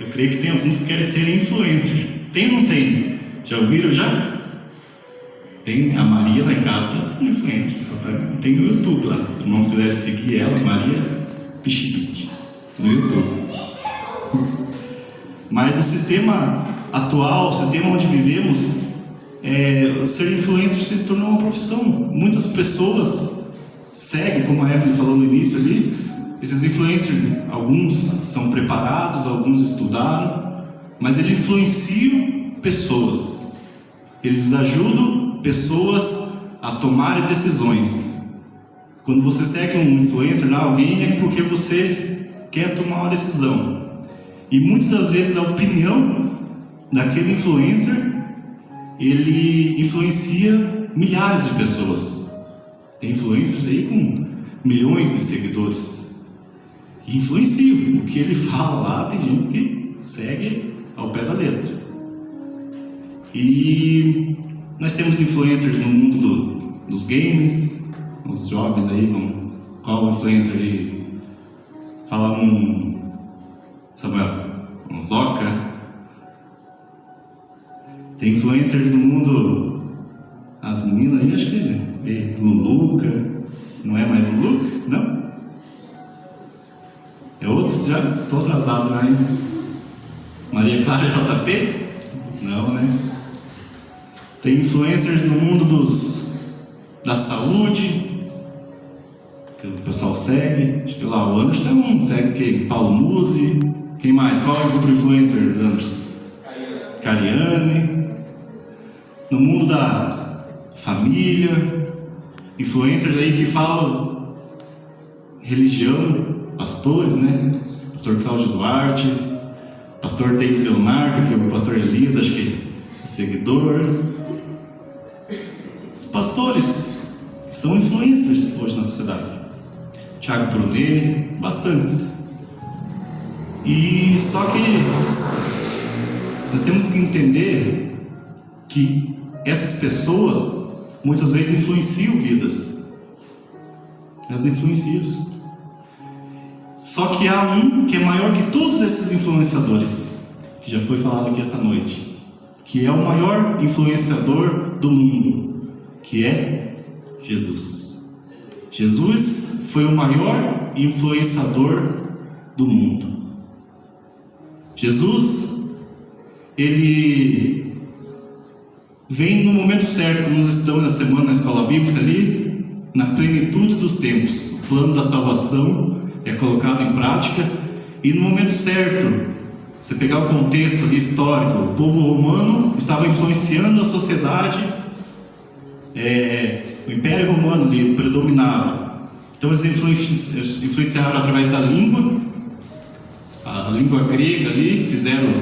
Eu creio que tem alguns que querem ser influencer. Tem ou não tem? Já ouviram já? Tem a Maria lá em casa, está sendo influencer. Tem no YouTube lá. Se os irmãos quiserem seguir ela, Maria Pichipite, no YouTube. Mas o sistema atual, o sistema onde vivemos, ser influencer se tornou uma profissão. Muitas pessoas seguem, como a Evelyn falou no início ali, esses influencers, alguns são preparados, alguns estudaram, mas eles influenciam pessoas. Eles ajudam pessoas a tomarem decisões. Quando você segue um influencer, alguém, é porque você quer tomar uma decisão. E muitas das vezes a opinião daquele influencer, ele influencia milhares de pessoas. Tem influencers aí com milhões de seguidores. E influencia. O que ele fala lá, tem gente que segue ao pé da letra. E nós temos influencers no mundo dos games. Os jovens aí, qual influencer aí? Fala Samuel, Zoca. Tem influencers no mundo, as meninas aí, acho que é Luluca. Não é mais Luluca? Não? É outro? Já estou atrasado já, hein? Maria Clara JP? Não, né? Tem influencers no mundo da saúde, que o pessoal segue. Acho que lá o Anderson segue quem? Paulo Musi. Quem mais? Qual é o outro influencer, Anderson? Cariane. No mundo da família, influencers aí que falam religião, pastores, né? Pastor Cláudio Duarte, pastor David Leonardo, que é o pastor Elias, acho que é seguidor. Os pastores que são influencers hoje na sociedade. Thiago Brunet, bastantes. E só que nós temos que entender que essas pessoas muitas vezes influenciam vidas. Elas influenciam. Só que há um que é maior que todos esses influenciadores, que já foi falado aqui essa noite, que é o maior influenciador do mundo, que é Jesus. Jesus foi o maior influenciador do mundo. Jesus, ele vem no momento certo, como nós estamos na semana na escola bíblica ali, na plenitude dos tempos. O plano da salvação é colocado em prática, e no momento certo, você pegar o contexto ali histórico, o povo romano estava influenciando a sociedade, o Império Romano ali predominava. Então eles influenciaram através da língua, a língua grega ali, fizeram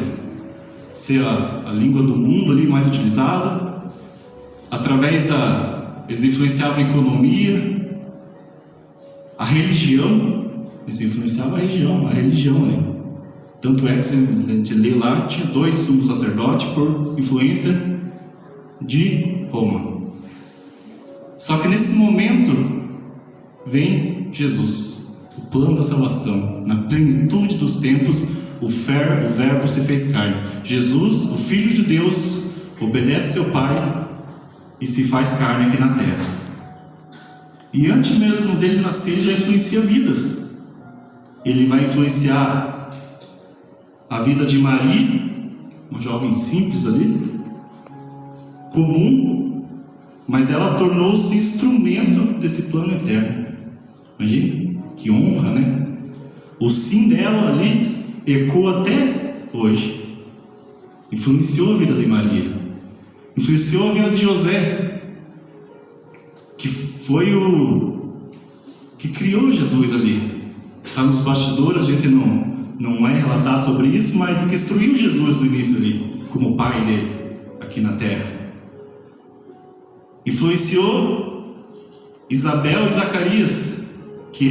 ser a língua do mundo ali mais utilizada. Eles influenciavam a economia, a religião. Eles influenciavam a religião ali. Tanto é que a gente lê lá, tinha 2 sumos sacerdotes por influência de Roma. Só que nesse momento vem Jesus, o plano da salvação. Na plenitude dos tempos, o verbo se fez carne. Jesus, o Filho de Deus, obedece seu Pai e se faz carne aqui na terra. E antes mesmo dele nascer, já influencia vidas. Ele vai influenciar a vida de Maria, uma jovem simples ali, comum, mas ela tornou-se instrumento desse plano eterno. Imagina, que honra, né? O sim dela ali ecoa até hoje. Influenciou a vida de Maria, influenciou a vida de José, que foi o que criou Jesus ali. Está nos bastidores, a gente não é relatado sobre isso, mas que instruiu Jesus no início ali, como pai dele, aqui na terra. Influenciou Isabel e Zacarias, que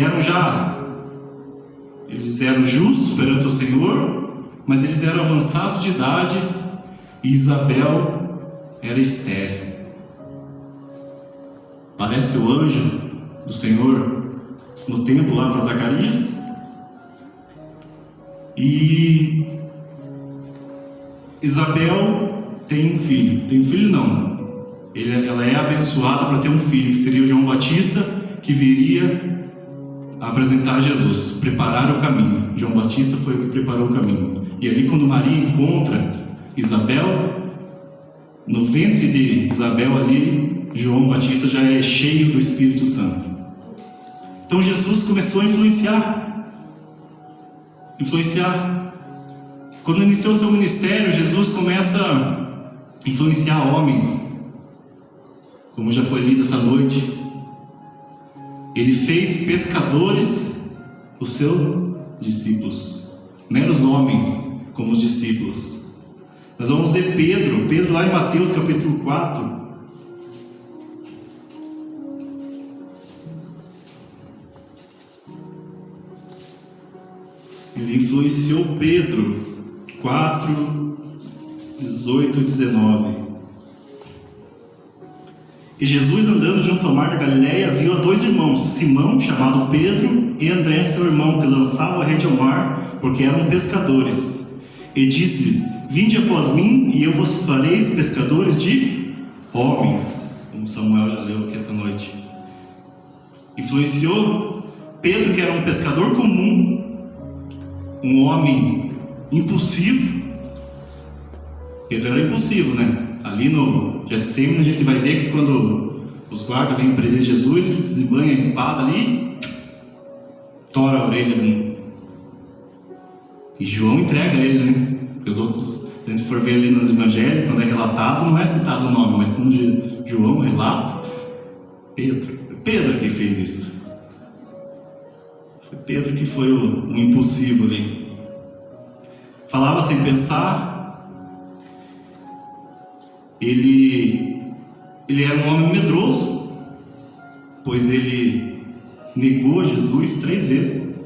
eles eram justos perante o Senhor, mas eles eram avançados de idade, e Isabel era estéril. Parece o anjo do Senhor no templo lá para Zacarias. E Isabel tem um filho. Tem um filho não. Ela é abençoada para ter um filho, que seria o João Batista, que viria a apresentar Jesus, preparar o caminho. João Batista foi o que preparou o caminho. E ali quando Maria encontra Isabel, no ventre de Isabel ali, João Batista já é cheio do Espírito Santo. Então Jesus começou a influenciar. Quando iniciou seu ministério, Jesus começa a influenciar homens, como já foi lido essa noite. Ele fez pescadores os seus discípulos, meros homens como os discípulos. Nós vamos ver Pedro lá em Mateus capítulo 4. Ele influenciou Pedro, 4, 18 e 19. E Jesus, andando junto ao mar da Galileia, viu a dois irmãos, Simão, chamado Pedro, e André, seu irmão, que lançavam a rede ao mar, porque eram pescadores. E disse-lhes: vinde após mim, e eu vos farei pescadores de homens. Como Samuel já leu aqui essa noite. Influenciou Pedro, que era um pescador comum, um homem impulsivo. Pedro era impulsivo, né? Ali no Getsemane a gente vai ver que quando os guardas vêm prender Jesus, ele desembanha a espada ali, tora a orelha de um. E João entrega ele, né? Porque os outros, se a gente for ver ali no Evangelho, quando é relatado, não é citado o nome, mas quando João relata, Pedro que fez isso. Foi Pedro que foi o impulsivo ali. Falava sem pensar. Ele era um homem medroso, pois ele negou Jesus 3 vezes,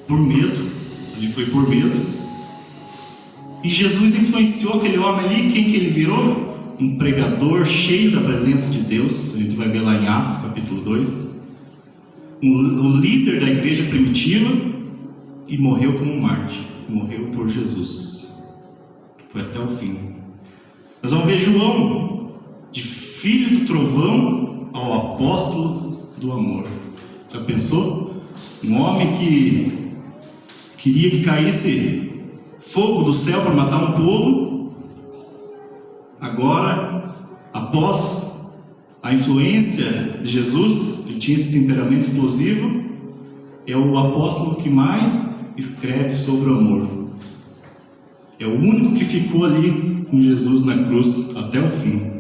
por medo. Ele foi por medo. E Jesus influenciou aquele homem ali. Quem que ele virou? Um pregador cheio da presença de Deus. A gente vai ver lá em Atos capítulo 2. O líder da igreja primitiva, e morreu como um mártir. Morreu por Jesus. Foi até o fim. Nós vamos ver João, de filho do trovão ao apóstolo do amor. Já pensou? Um homem que queria que caísse fogo do céu para matar um povo. Agora, após a influência de Jesus, ele tinha esse temperamento explosivo. É o apóstolo que mais escreve sobre o amor. É o único que ficou ali com Jesus na cruz até o fim.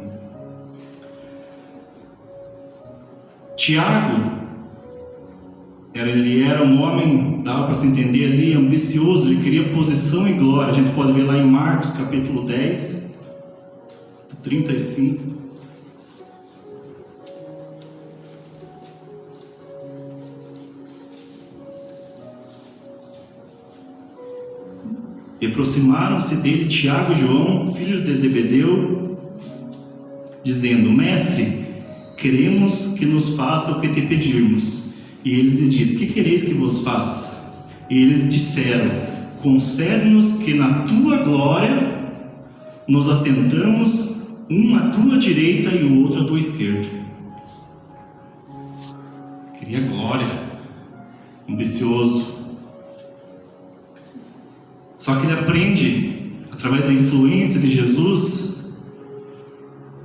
Tiago, ele era um homem, dava para se entender ali, ambicioso. Ele queria posição e glória. A gente pode ver lá em Marcos capítulo 10, 35. E aproximaram-se dele Tiago e João, filhos de Zebedeu, dizendo: mestre, queremos que nos faça o que te pedirmos. E eles lhe dizem: que quereis que vos faça? E eles disseram: concede-nos que na tua glória nos assentamos, um à tua direita e o outro à tua esquerda. Queria glória, ambicioso. Só que ele aprende, através da influência de Jesus,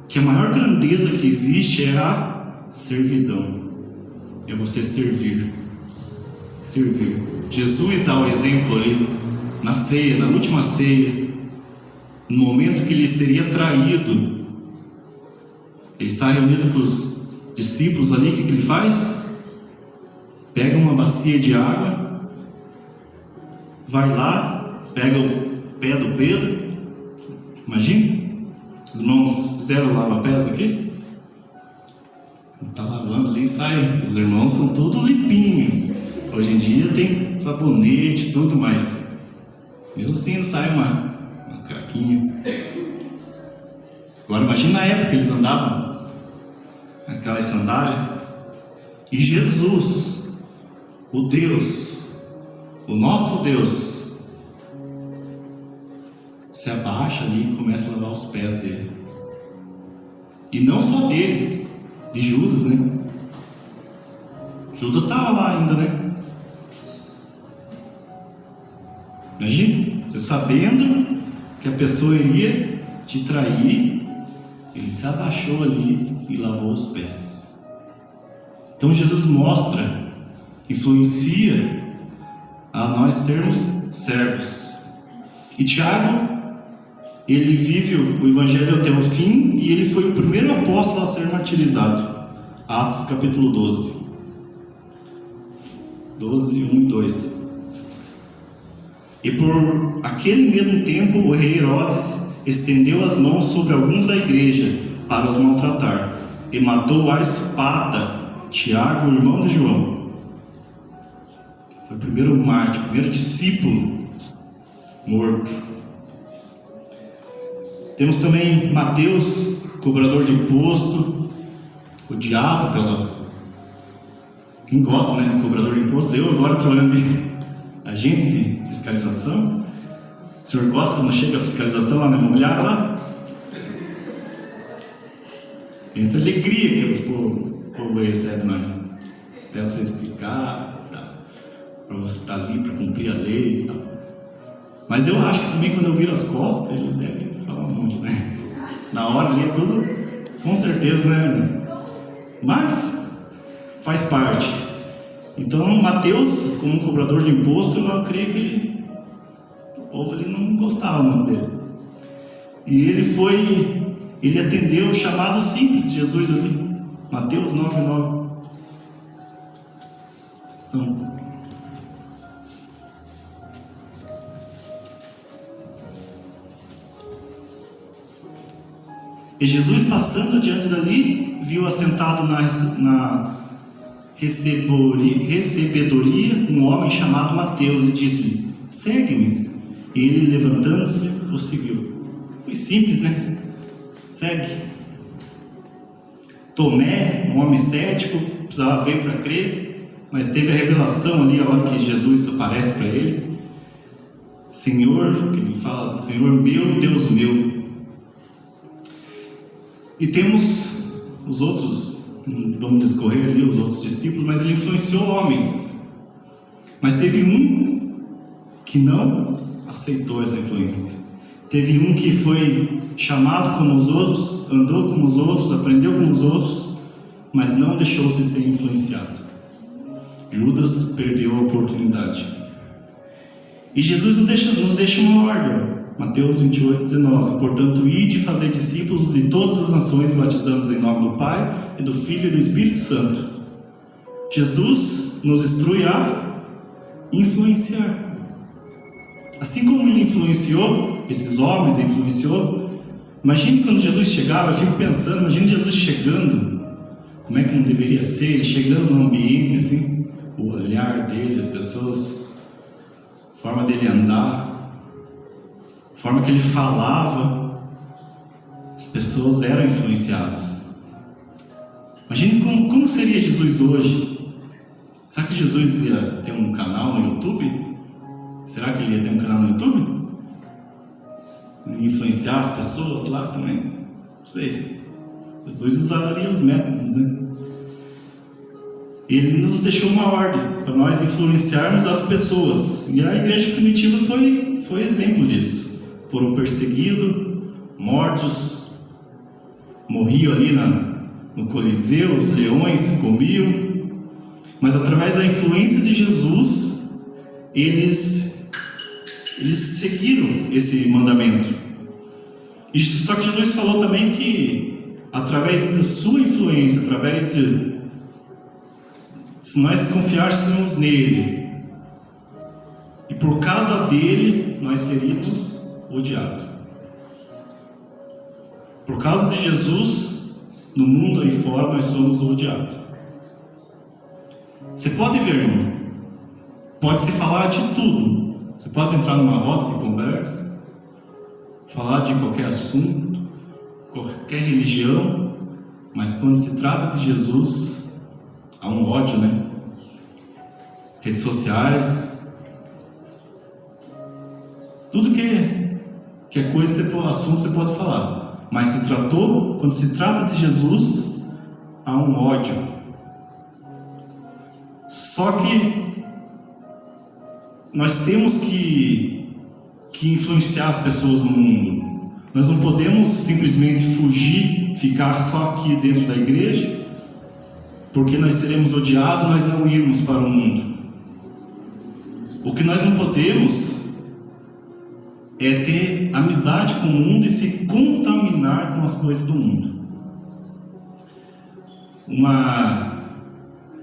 que a maior grandeza que existe é a servidão. É você servir. Servir. Jesus dá o exemplo ali, na ceia, na última ceia, no momento que ele seria traído. Ele está reunido com os discípulos ali. O que ele faz? Pega uma bacia de água, vai lá, pega o pé do Pedro. Imagina, os irmãos fizeram lava-pés aqui. Está lavando ali e sai. Os irmãos são todos limpinhos. Hoje em dia tem sabonete e tudo mais. Mesmo assim sai uma craquinha. Agora imagina na época que eles andavam aquelas sandálias. E Jesus, o Deus, o nosso Deus, se abaixa ali e começa a lavar os pés dele. E não só deles, de Judas, né? Judas estava lá ainda, né? Imagina, você sabendo que a pessoa iria te trair, ele se abaixou ali e lavou os pés. Então Jesus mostra, influencia a nós sermos servos. E Tiago, ele vive o Evangelho até o fim e ele foi o primeiro apóstolo a ser martirizado. Atos capítulo 12, 1 e 2. E por aquele mesmo tempo o rei Herodes estendeu as mãos sobre alguns da igreja para os maltratar e matou à espada Tiago, o irmão de João. Foi o primeiro mártir, o primeiro discípulo morto. Temos também Mateus, cobrador de imposto, odiado pela... Quem gosta, né, de cobrador de imposto? Eu agora trabalhando de agente de fiscalização. O senhor gosta quando chega a fiscalização lá na imobiliária lá? Pensa a alegria que o povo recebe nós. Até você explicar, tá, para você estar ali para cumprir a lei e tal. Mas eu acho que também quando eu viro as costas, eles devem falar um monte, né? Na hora ali é tudo, com certeza, né? Mas faz parte. Então Mateus, como cobrador de imposto, eu creio que o povo ali não gostava muito dele. E ele atendeu o chamado simples de Jesus ali. Mateus 9:9. E Jesus, passando adiante dali, viu assentado na recebedoria um homem chamado Mateus e disse-lhe: segue-me. E ele, levantando-se, o seguiu. Foi simples, né? Segue. Tomé, um homem cético, precisava ver para crer, mas teve a revelação ali a hora que Jesus aparece para ele. Senhor, que ele fala, Senhor meu e Deus meu. E temos os outros, vamos discorrer ali, os outros discípulos, mas ele influenciou homens. Mas teve um que não aceitou essa influência. Teve um que foi chamado como os outros, andou como os outros, aprendeu como os outros, mas não deixou-se ser influenciado. Judas perdeu a oportunidade. E Jesus nos deixa uma ordem. Mateus 28:19. Portanto, ide e fazer discípulos de todas as nações, batizando-os em nome do Pai, e do Filho e do Espírito Santo. Jesus nos instrui a influenciar. Assim como ele influenciou, esses homens influenciou, imagine quando Jesus chegava, eu fico pensando, imagine Jesus chegando, como é que não deveria ser, ele chegando no ambiente assim, o olhar dele, as pessoas, a forma dele andar, a forma que ele falava, as pessoas eram influenciadas. Imagine como seria Jesus hoje. Será que Jesus ia ter um canal no YouTube? Será que ele ia ter um canal no YouTube? Influenciar as pessoas lá também? Não sei. Jesus usaria os métodos, né? Ele nos deixou uma ordem para nós influenciarmos as pessoas. E a igreja primitiva foi exemplo disso. Foram perseguidos, mortos, morriam ali no Coliseu, os leões comiam. Mas através da influência de Jesus, eles seguiram esse mandamento. Só que Jesus falou também que através da sua influência, se nós confiássemos nele, e por causa dele nós seríamos odiados. Por causa de Jesus, no mundo aí fora nós somos odiados. Você pode ver, irmãos, pode se falar de tudo. Você pode entrar numa roda de conversa, falar de qualquer assunto, qualquer religião, mas quando se trata de Jesus, há um ódio, né? Redes sociais, tudo que qualquer coisa, assunto você pode falar. Mas quando se trata de Jesus, há um ódio. Só que nós temos que influenciar as pessoas no mundo. Nós não podemos simplesmente fugir, ficar só aqui dentro da igreja, porque nós seremos odiados, nós não irmos para o mundo. O que nós não podemos é ter amizade com o mundo e se contaminar com as coisas do mundo. Uma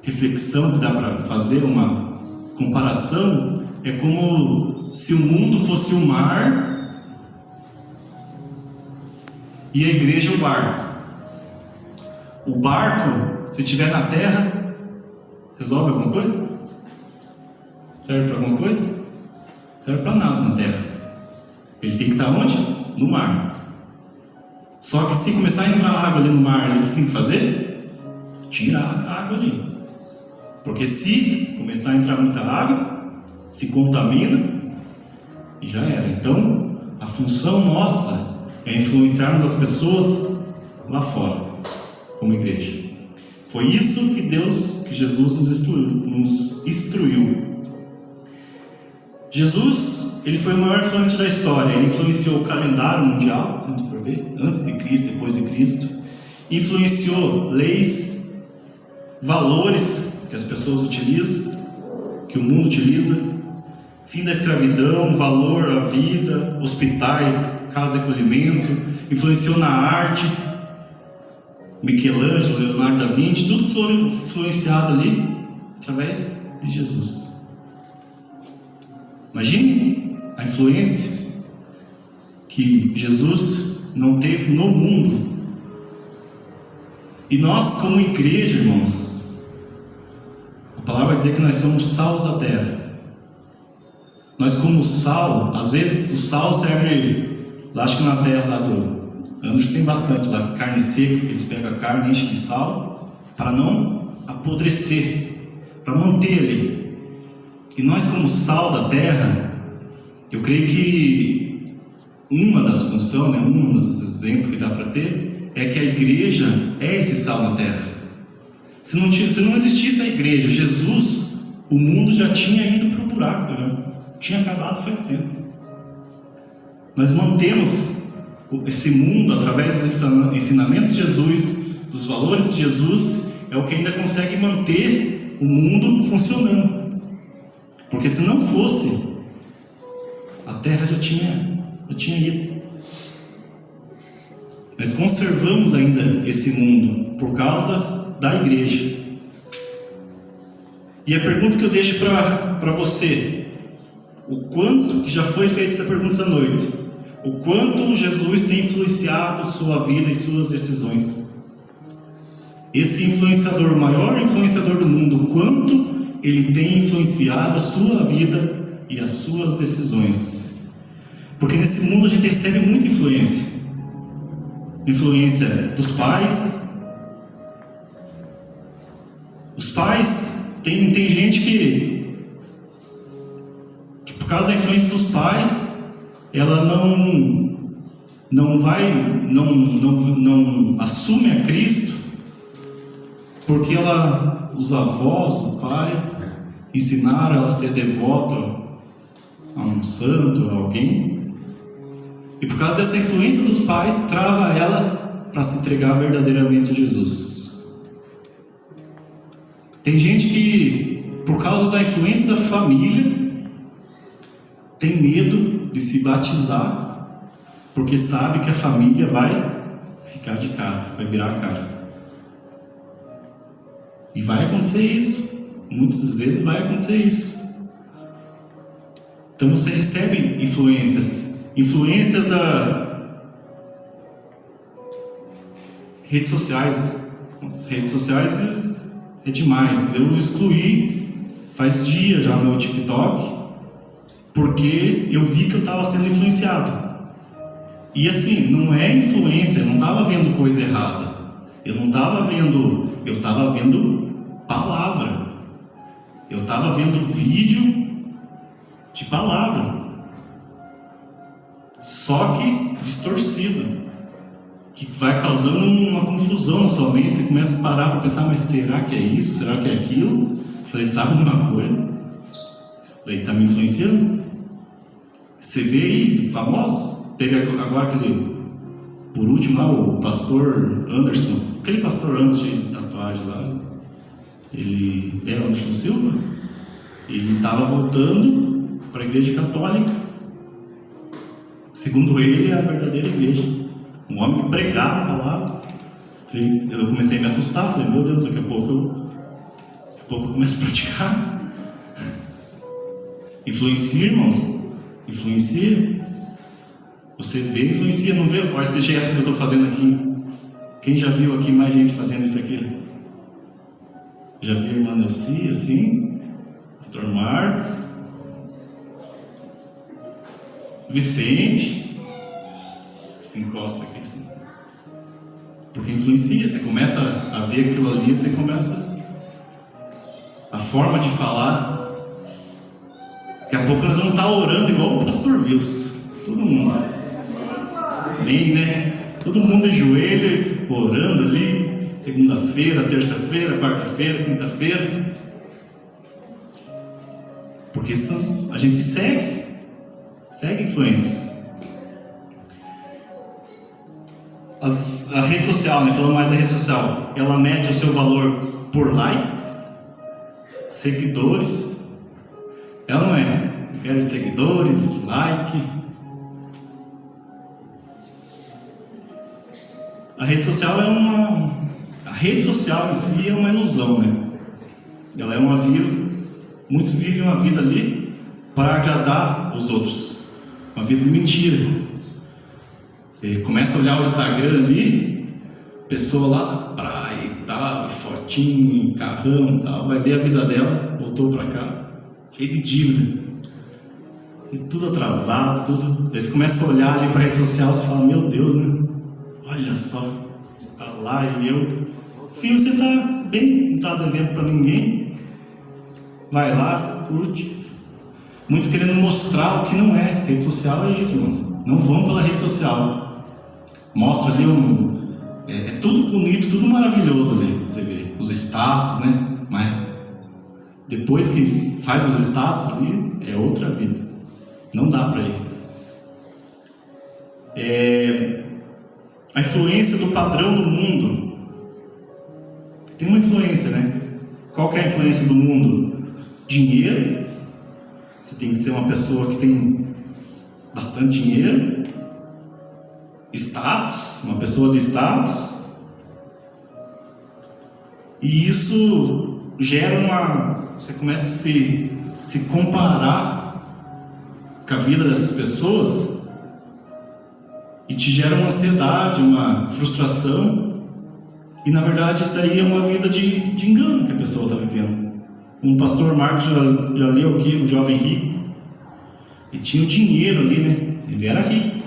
reflexão que dá para fazer, uma comparação, é como se o mundo fosse o mar e a igreja é o barco. O barco, se estiver na terra, resolve alguma coisa? Serve para alguma coisa? Serve para nada na terra. Ele tem que estar onde? No mar. Só que se começar a entrar água ali no mar, o que tem que fazer? Tirar a água ali. Porque se começar a entrar muita água, se contamina e já era. Então, a função nossa é influenciarmos as pessoas lá fora, como igreja. Foi isso que Jesus nos instruiu. Jesus, ele foi o maior influente da história. Ele influenciou o calendário mundial, antes de Cristo, depois de Cristo. Influenciou leis, valores que as pessoas utilizam, que o mundo utiliza. Fim da escravidão, valor à vida, hospitais, casa de acolhimento. Influenciou na arte. Michelangelo, Leonardo da Vinci, tudo foi influenciado ali através de Jesus. Imagine a influência que Jesus não teve no mundo. E nós, como igreja, irmãos, a palavra vai dizer que nós somos sal da terra. Nós, como sal, às vezes o sal serve, lá acho que na terra lá do Anderson tem bastante lá, carne seca, eles pegam a carne, enchem de sal, para não apodrecer, para manter ali. E nós, como sal da terra, eu creio que uma das funções, um dos exemplos que dá para ter, é que a igreja é esse sal na terra. Se não existisse a igreja, Jesus, o mundo já tinha ido para o buraco, tinha acabado faz tempo. Nós mantemos esse mundo através dos ensinamentos de Jesus, dos valores de Jesus, é o que ainda consegue manter o mundo funcionando. Porque se não fosse, a terra já tinha ido. Nós conservamos ainda esse mundo por causa da igreja. E a pergunta que eu deixo para você, o quanto, que já foi feita essa pergunta essa noite, o quanto Jesus tem influenciado sua vida e suas decisões? Esse influenciador, o maior influenciador do mundo, o quanto ele tem influenciado a sua vida e as suas decisões? Porque nesse mundo a gente recebe muita influência. Influência dos pais. Os pais, tem gente que por causa da influência dos pais, ela não assume a Cristo, porque os avós, o pai, ensinaram ela a ser devota a um santo, a alguém. E por causa dessa influência dos pais, trava ela para se entregar verdadeiramente a Jesus. Tem gente que, por causa da influência da família, tem medo de se batizar, porque sabe que a família vai ficar de cara, vai virar a cara. E vai acontecer isso. Muitas vezes vai acontecer isso. Então você recebe influências da redes sociais. As redes sociais é demais. Eu excluí faz dias já o meu TikTok, porque eu vi que eu estava sendo influenciado. E assim, não é influência, eu não estava vendo coisa errada. Eu estava vendo palavra. Eu estava vendo vídeo de palavra. só que distorcido, que vai causando uma confusão na sua mente. Você começa a parar para pensar, mas será que é isso? Será que é aquilo? Falei, sabe uma coisa? Isso daí está me influenciando. Você vê aí, famosos, teve agora aquele, por último lá, o pastor Anderson, aquele pastor Anderson de tatuagem lá, ele é Anderson Silva, ele estava voltando para a igreja católica, segundo ele, é a verdadeira igreja. Um homem que pregava a palavra. Eu comecei a me assustar, falei, meu Deus, daqui a pouco eu começo a praticar. Influencia, irmãos, influencia. Você vê, influencia, não vê? Olha esse gesto que eu estou fazendo aqui. Quem já viu aqui mais gente fazendo isso aqui? Já viu a irmã Nelci, assim? Pastor Marcos, Vicente, se encosta aqui assim. Porque influencia, você começa a ver aquilo ali, você começa a forma de falar. Daqui a pouco nós vamos estar orando igual o pastor Wilson, todo mundo. Bem, né? Todo mundo de joelho, orando ali, segunda-feira, terça-feira, quarta-feira, quinta-feira. Porque a gente segue influências. A rede social, né? Falando mais da rede social, ela mede o seu valor por likes, seguidores. Ela não é? Quero seguidores, like. A rede social a rede social em si é uma ilusão, né? Ela é uma vida. Muitos vivem uma vida ali para agradar os outros, uma vida de mentira. Você começa a olhar o Instagram ali, pessoa lá na praia e tal, fotinho, carrão e tal, vai ver a vida dela, voltou para cá, cheio de dívida, e tudo atrasado, tudo. Aí você começa a olhar ali para a rede social, você fala, meu Deus, né? Olha só, tá lá e eu. Filho, você tá bem, não tá devendo para ninguém. Vai lá, curte. Muitos querendo mostrar o que não é. Rede social é isso, irmãos. Não vão pela rede social. Mostra ali é tudo bonito, tudo maravilhoso ali. Você vê os status, né? Mas depois que faz os status ali, é outra vida. Não dá para ir. A influência do padrão do mundo. Tem uma influência, né? Qual que é a influência do mundo? Dinheiro. Você tem que ser uma pessoa que tem bastante dinheiro. Status, uma pessoa de status. E isso gera você começa a se comparar com a vida dessas pessoas e te gera uma ansiedade, uma frustração. E na verdade isso daí é uma vida de engano que a pessoa está vivendo. Um pastor Marcos já leu aqui, o jovem rico. Ele tinha o dinheiro ali, né? Ele era rico.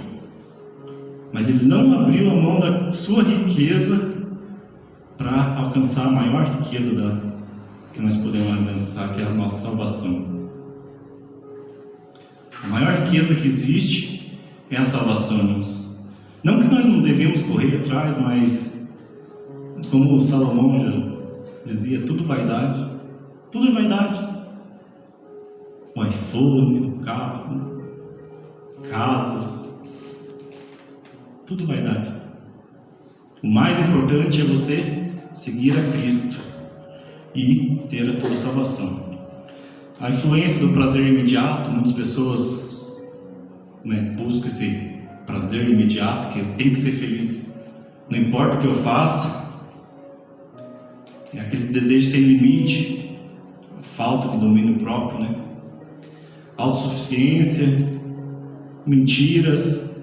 Mas ele não abriu a mão da sua riqueza para alcançar a maior riqueza que nós podemos alcançar, que é a nossa salvação. A maior riqueza que existe é a salvação, irmãos. Não que nós não devemos correr atrás, mas como o Salomão já dizia, tudo vaidade. Tudo é vaidade. O iPhone, o carro, casas, tudo é vaidade. O mais importante é você seguir a Cristo e ter a tua salvação. A influência do prazer imediato, muitas pessoas buscam esse prazer imediato, que eu tenho que ser feliz, não importa o que eu faça. Aqueles desejos sem limite, falta de domínio próprio, né? Autossuficiência, mentiras,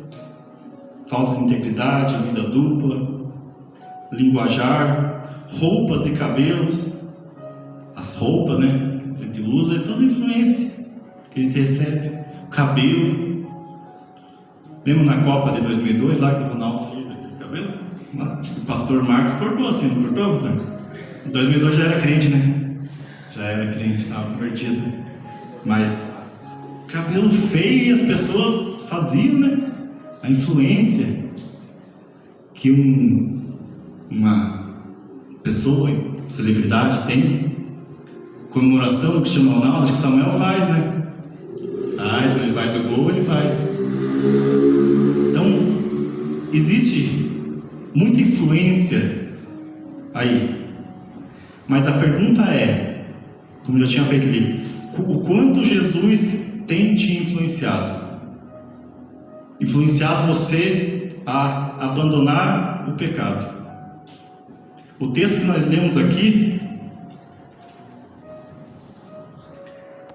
falta de integridade, vida dupla, linguajar, roupas e cabelos. As roupas, né? A gente usa, é toda influência que a gente recebe. O cabelo. Lembra na Copa de 2002, lá que o Ronaldo fez aquele cabelo? Acho que o pastor Marcos cortou assim, não cortou, né? Em 2002 já era crente, né? Já era crente, estava convertido. Mas cabelo feio as pessoas faziam, né? a influência que uma pessoa, celebridade tem, comemoração do Cristiano Ronaldo, acho que Samuel faz, né? Quando ele faz o gol, ele faz. Então, existe muita influência aí. Mas a pergunta é, como eu já tinha feito ali, o quanto Jesus tem te influenciado? Influenciado você a abandonar o pecado. O texto que nós lemos aqui,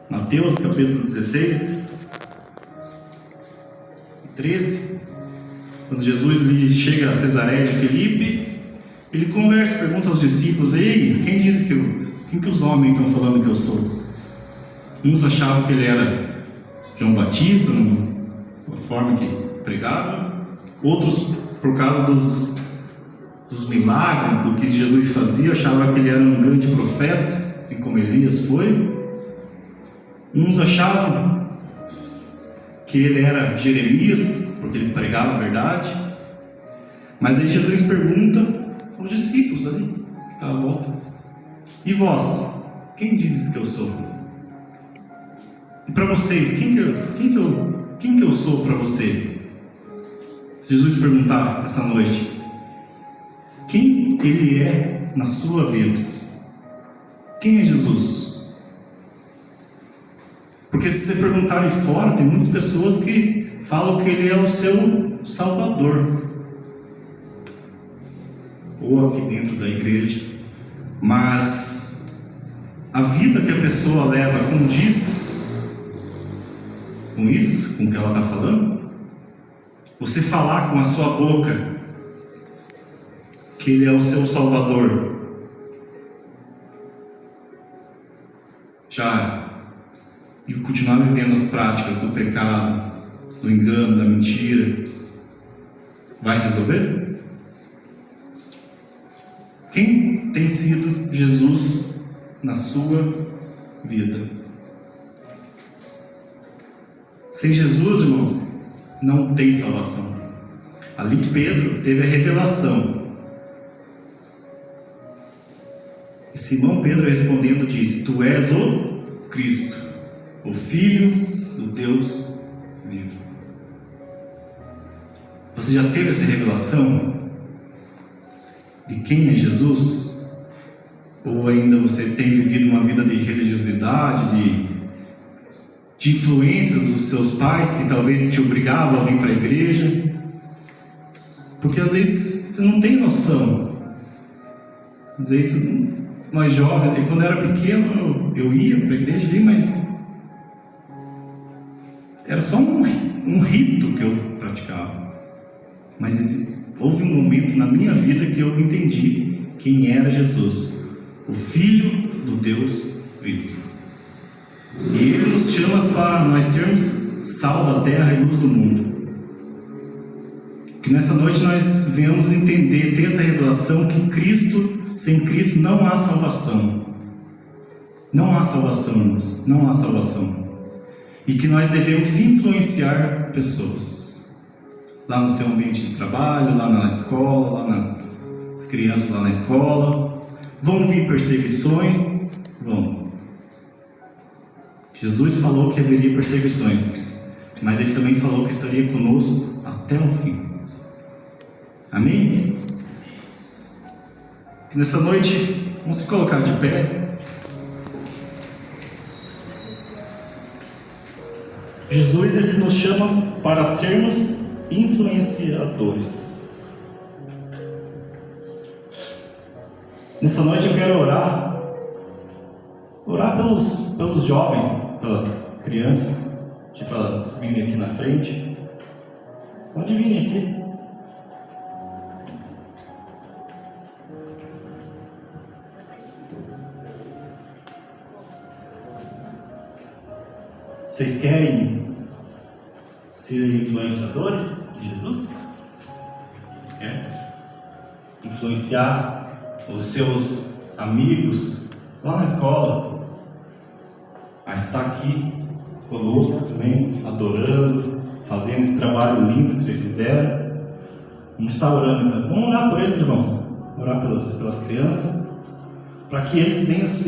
Mateus capítulo 16 e 13, quando Jesus chega a Cesareia de Filipe, ele conversa, pergunta aos discípulos: ei, quem diz quem que os homens estão falando que eu sou? Uns achavam que ele era João Batista, na forma que pregava, outros, por causa dos milagres, do que Jesus fazia, achavam que ele era um grande profeta, assim como Elias foi. Uns achavam que ele era Jeremias, porque ele pregava a verdade. Mas aí Jesus pergunta aos discípulos ali, que estavam à volta: e vós, quem dizes que eu sou? E para vocês, quem que eu sou para você? Se Jesus perguntar essa noite, quem ele é na sua vida? Quem é Jesus? Porque se você perguntar ali fora, tem muitas pessoas que falam que ele é o seu Salvador, ou aqui dentro da igreja. Mas a vida que a pessoa leva condiz com isso, com o que ela está falando? Você falar com a sua boca que ele é o seu Salvador, e continuar vivendo as práticas do pecado, do engano, da mentira, vai resolver? Quem tem sido Jesus na sua vida? Sem Jesus, irmãos, não tem salvação. Ali Pedro teve a revelação. E Simão Pedro respondendo disse: tu és o Cristo, o Filho do Deus vivo. Você já teve essa revelação de quem é Jesus? Ou ainda você tem vivido uma vida de religiosidade, de influências dos seus pais que talvez te obrigavam a vir para a igreja? Porque às vezes você não tem noção. Às vezes nós jovens, quando eu era pequeno, eu ia para a igreja ali, mas era só um rito que eu praticava. Mas houve um momento na minha vida que eu entendi quem era Jesus, o Filho do Deus vivo. E Ele nos chama para nós sermos sal da terra e luz do mundo. Que nessa noite nós venhamos entender, ter essa revelação que sem Cristo não há salvação. Não há salvação, irmãos, não há salvação. E que nós devemos influenciar pessoas, lá no seu ambiente de trabalho, lá na escola, as crianças lá na escola. Vão vir perseguições? Vão. Jesus falou que haveria perseguições, mas Ele também falou que estaria conosco até o fim. Amém? Que nessa noite, vamos se colocar de pé. Jesus, Ele nos chama para sermos influenciadores. Nessa noite eu quero orar pelos jovens, pelas crianças, tipo elas virem aqui na frente. Pode vir aqui. Vocês querem ser influenciadores de Jesus? Influenciar os seus amigos lá na escola a estar aqui conosco também, adorando, fazendo esse trabalho lindo que vocês fizeram. Vamos estar orando então. Vamos orar por eles, irmãos. Orar pelas crianças, para que eles venham ser